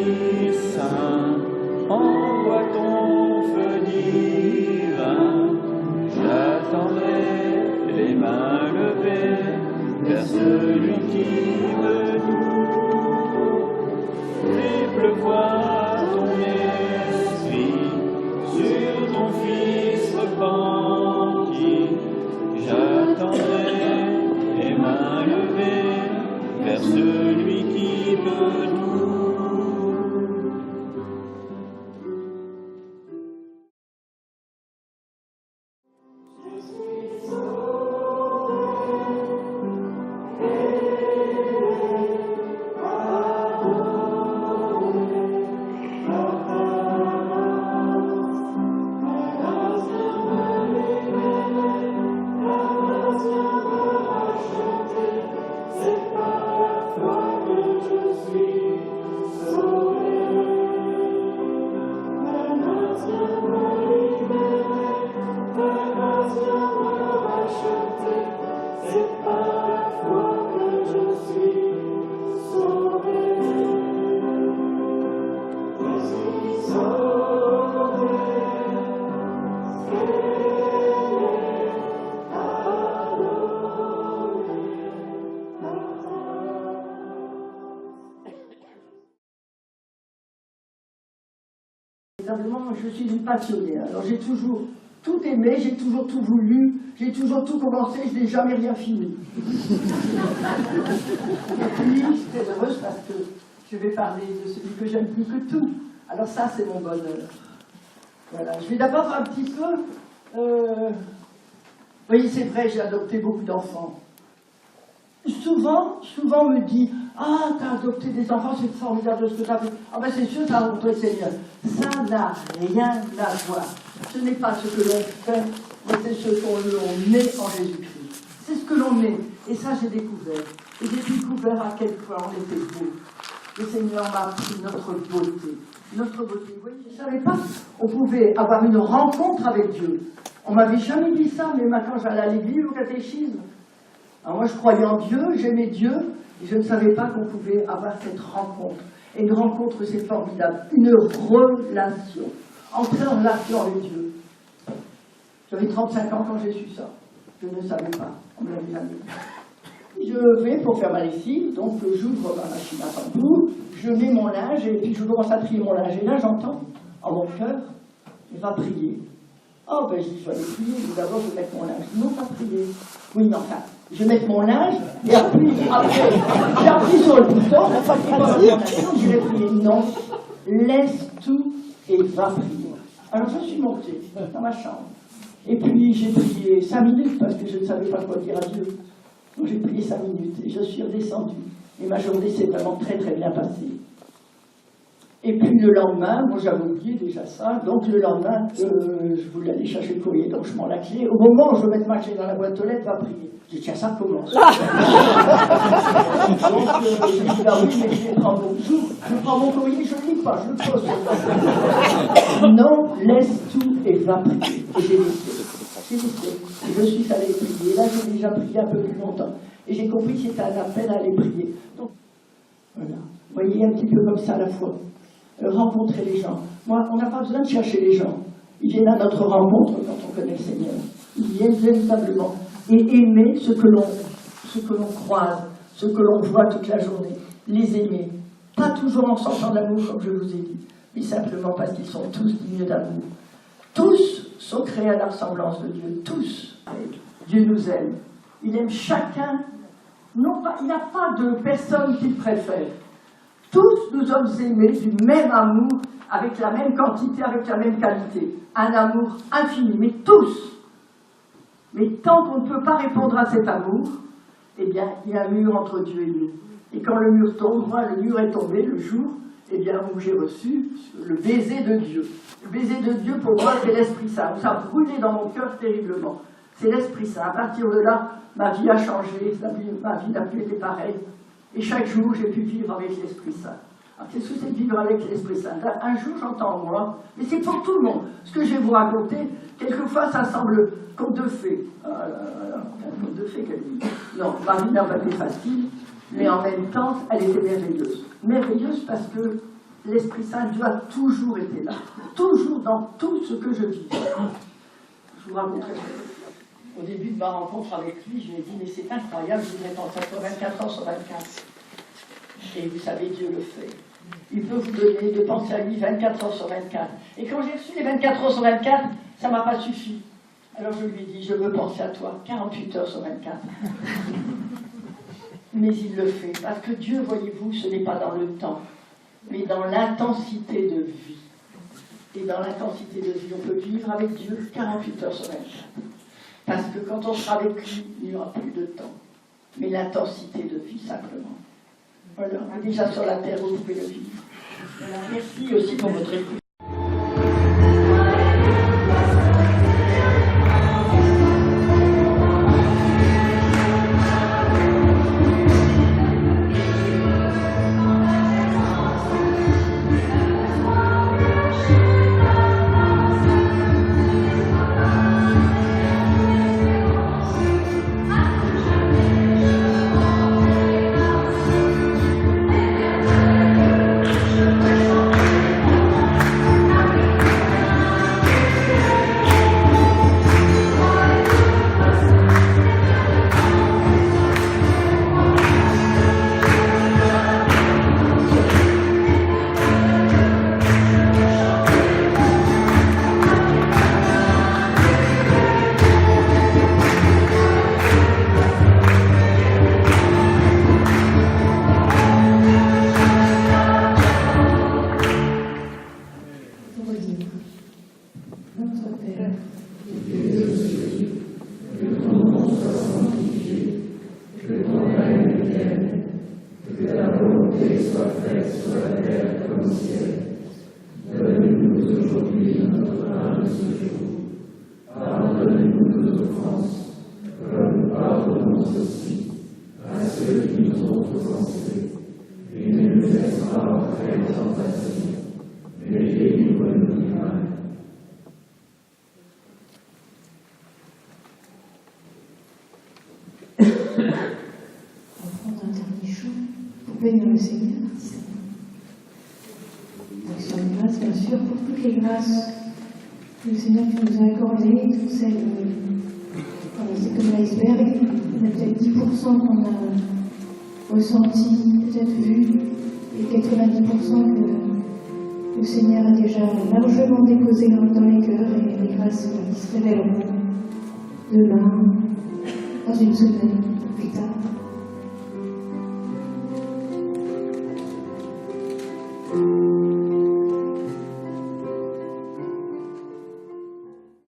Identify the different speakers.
Speaker 1: Esprit Saint, envoie ton feu divin. J'attendrai les mains levées vers celui qui veut nous. Fais pleuvoir ton esprit sur ton Fils repenti. J'attendrai les mains levées vers celui qui veut nous.
Speaker 2: Véritablement, je suis une passionnée. Alors j'ai toujours tout aimé, j'ai toujours tout voulu, j'ai toujours tout commencé, je n'ai jamais rien fini. Et puis, je suis très heureuse parce que je vais parler de celui que j'aime plus que tout. Alors ça, c'est mon bonheur. Voilà. Je vais d'abord un petit peu... Oui, c'est vrai, j'ai adopté beaucoup d'enfants. Souvent, on me dit « Ah, t'as adopté des enfants, c'est formidable de ce que t'as fait. » Ah ben c'est sûr, t'as rencontré le Seigneur. Ça n'a rien à voir. Ce n'est pas ce que l'on fait, mais c'est ce qu'on est en Jésus-Christ. C'est ce que l'on est. Et ça, j'ai découvert. Et j'ai découvert à quel point on était beau. Le Seigneur m'a appris notre beauté. Notre beauté. Vous voyez, je ne savais pas qu'on pouvait avoir une rencontre avec Dieu. On m'avait jamais dit ça, mais maintenant j'allais à l'église, au catéchisme. Alors moi, je croyais en Dieu, j'aimais Dieu, et je ne savais pas qu'on pouvait avoir cette rencontre. Et une rencontre, c'est formidable. Une relation. Entrer en relation avec Dieu. J'avais 35 ans quand j'ai su ça. Je ne savais pas. On ne me l'avait jamais dit. Je vais pour faire ma lessive, donc j'ouvre ma machine à tambour, je mets mon linge, et puis je commence à trier mon linge. Et là, j'entends, en mon cœur, il va prier. Oh, ben je dis, je vais aller prier, mais d'abord je vais mettre mon linge. Non, pas prier. Oui, mais enfin, je vais mettre mon linge, et après j'appuie sur le bouton, je vais prier. Non, laisse tout et va prier. Alors je suis montée dans ma chambre. Et puis j'ai prié 5 minutes, parce que je ne savais pas quoi dire à Dieu. Donc j'ai prié 5 minutes, et je suis redescendue. Et ma journée s'est vraiment très très bien passée. Et puis le lendemain, moi j'avais oublié déjà ça, donc le lendemain, je voulais aller chercher le courrier, donc je m'en la clé. Au moment où je vais mettre ma clé dans la boîte aux lettres, va prier. J'ai dit, tiens, ça commence. Donc j'ai dit, bah oui, mais je vais prendre mon jour, je prends mon courrier, je ne lis pas, je le pose. Non, laisse tout et va prier. Et j'ai laissé. Je suis allée prier. Là, j'ai déjà prié un peu plus longtemps. Et j'ai compris que c'était un appel à aller prier. Donc, voilà. Vous voyez, un petit peu comme ça à la fois. Rencontrer les gens. Moi, on n'a pas besoin de chercher les gens. Ils viennent à notre rencontre quand on connaît le Seigneur. Ils viennent véritablement. Et aimer ce que l'on croise, ce que l'on voit toute la journée. Les aimer. Pas toujours en sentant l'amour, comme je vous ai dit, mais simplement parce qu'ils sont tous dignes d'amour. Tous sont créés à la ressemblance de Dieu. Tous. Dieu nous aime. Il aime chacun. Non pas, il n'y a pas de personne qu'il préfère. Tous nous sommes aimés du même amour, avec la même quantité, avec la même qualité. Un amour infini, mais tous. Mais tant qu'on ne peut pas répondre à cet amour, eh bien, il y a un mur entre Dieu et nous. Et quand le mur tombe, moi, le mur est tombé le jour, eh bien, où j'ai reçu le baiser de Dieu. Le baiser de Dieu, pour moi, c'est l'Esprit Saint. Ça a brûlé dans mon cœur terriblement. C'est l'Esprit Saint. À partir de là, ma vie a changé, ma vie n'a plus été pareille. Et chaque jour, j'ai pu vivre avec l'Esprit Saint. Alors, qu'est-ce que c'est de vivre avec l'Esprit Saint? Un jour, j'entends en moi, mais c'est pour tout le monde. Ce que je vais vous raconter, quelquefois, ça semble conte de fées. Conte de fées, qu'elle dit. Non, ma vie n'a pas été facile, mais en même temps, elle était merveilleuse. Merveilleuse parce que l'Esprit Saint, Dieu a toujours été là, toujours dans tout ce que je vis. Je vous raconterai. Au début de ma rencontre avec lui, je lui ai dit, mais c'est incroyable, je voudrais penser sur 24 heures sur 24. Et vous savez, Dieu le fait. Il peut vous donner de penser à lui 24 heures sur 24. Et quand j'ai reçu les 24 heures sur 24, ça ne m'a pas suffi. Alors je lui ai dit, je veux penser à toi 48 heures sur 24. Mais il le fait, parce que Dieu, voyez-vous, ce n'est pas dans le temps, mais dans l'intensité de vie. Et dans l'intensité de vie, on peut vivre avec Dieu 48 heures sur 24. Parce que quand on sera avec lui, il n'y aura plus de temps, mais l'intensité de vie simplement. Voilà, on est déjà sur la terre, vous pouvez le vivre. Voilà, merci aussi pour votre écoute.
Speaker 3: Bénir le Seigneur. Action de grâce, bien sûr, pour toutes les grâces que le Seigneur nous a accordées, toutes celles, c'est comme l'iceberg, il y a peut-être 10% qu'on a ressenti, peut-être vu, et 90% que le Seigneur a déjà largement déposé dans les cœurs, et les grâces qui se révéleront demain, dans une semaine.